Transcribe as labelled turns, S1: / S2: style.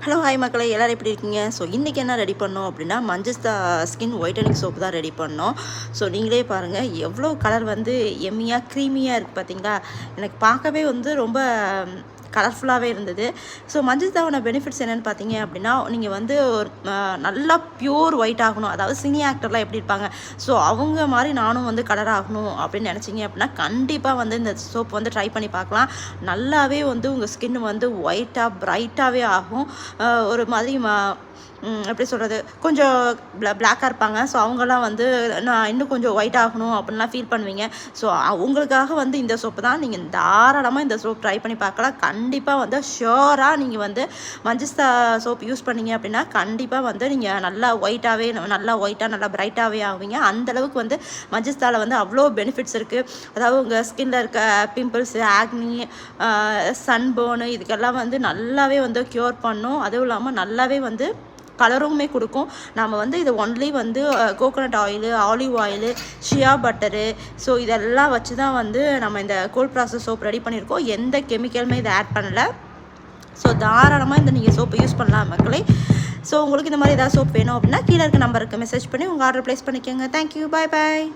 S1: Hello hi மக்களே, எல்லோரும் எப்படி இருக்கீங்க? ஸோ இன்றைக்கி என்ன ரெடி பண்ணோம் அப்படின்னா, மஞ்சஸ்தா ஸ்கின் ஒயிட்டனிங் சோப்பு தான் ரெடி பண்ணோம். ஸோ நீங்களே பாருங்கள், எவ்வளோ கலர் வந்து எம்மியாக க்ரீமியாக இருக்குது பார்த்தீங்களா? எனக்கு பார்க்கவே வந்து ரொம்ப கலர்ஃபுல்லாகவே இருந்தது. ஸோ மஞ்சஸ்தாவோட பெனிஃபிட்ஸ் என்னென்னு பார்த்தீங்க அப்படின்னா, நீங்கள் வந்து ஒரு நல்லா ப்யூர் ஒயிட் ஆகணும், அதாவது சினி ஆக்டர்லாம் எப்படி இருப்பாங்க, ஸோ அவங்க மாதிரி நானும் வந்து கலர் ஆகணும் அப்படின்னு நினச்சிங்க அப்படின்னா கண்டிப்பாக வந்து இந்த சோப் வந்து ட்ரை பண்ணி பார்க்கலாம். நல்லாவே வந்து உங்கள் ஸ்கின் வந்து ஒயிட்டாக ப்ரைட்டாகவே ஆகும். ஒரு மாதிரி எப்படி சொல்கிறது, கொஞ்சம் பிளாக்காக இருப்பாங்க. ஸோ அவங்கெல்லாம் வந்து நான் இன்னும் கொஞ்சம் ஒயிட் ஆகணும் அப்படின்லாம் ஃபீல் பண்ணுவீங்க. ஸோ உங்களுக்காக வந்து இந்த சோப்பு தான். நீங்கள் தாராளமாக இந்த சோப் ட்ரை பண்ணி பார்க்கலாம். கண்டிப்பாக வந்து ஷியோராக நீங்கள் வந்து மஞ்சஸ்தா சோப் யூஸ் பண்ணீங்க அப்படின்னா கண்டிப்பாக வந்து நீங்கள் நல்லா ஒயிட்டாகவே நல்லா ஒயிட்டாக நல்லா பிரைட்டாகவே ஆவீங்க. அந்தளவுக்கு வந்து மஞ்சஸ்தாவில் வந்து அவ்வளோ பெனிஃபிட்ஸ் இருக்குது. அதாவது உங்கள் ஸ்கின்னில் இருக்க பிம்பிள்ஸு, ஆக்னி, சன்பர்னு இதுக்கெல்லாம் வந்து நல்லாவே வந்து க்யூர் பண்ணும். அதுவும் இல்லாமல் நல்லாவே வந்து கலருமே கொடுக்கும். நம்ம வந்து இது ஒன்லி வந்து கோகோனட் ஆயிலு, ஆலிவ் ஆயிலு, ஷியா பட்டரு, ஸோ இதெல்லாம் வச்சு தான் வந்து நம்ம இந்த கோல்ட் ப்ராசஸ் சோப் ரெடி பண்ணியிருக்கோம். எந்த கெமிக்கலுமே இதை ஆட் பண்ணல. ஸோ தாராளமாக இந்த நீங்கள் சோப்பை யூஸ் பண்ணலாம் மக்களே. ஸோ உங்களுக்கு இந்த மாதிரி ஏதாவது சோப் வேணும் அப்படின்னா கீழே இருக்க நம்பருக்கு மெசேஜ் பண்ணி உங்கள் ஆர்டர் ப்ளேஸ் பண்ணிக்கோங்க. தேங்க்யூ, பாய் பாய்.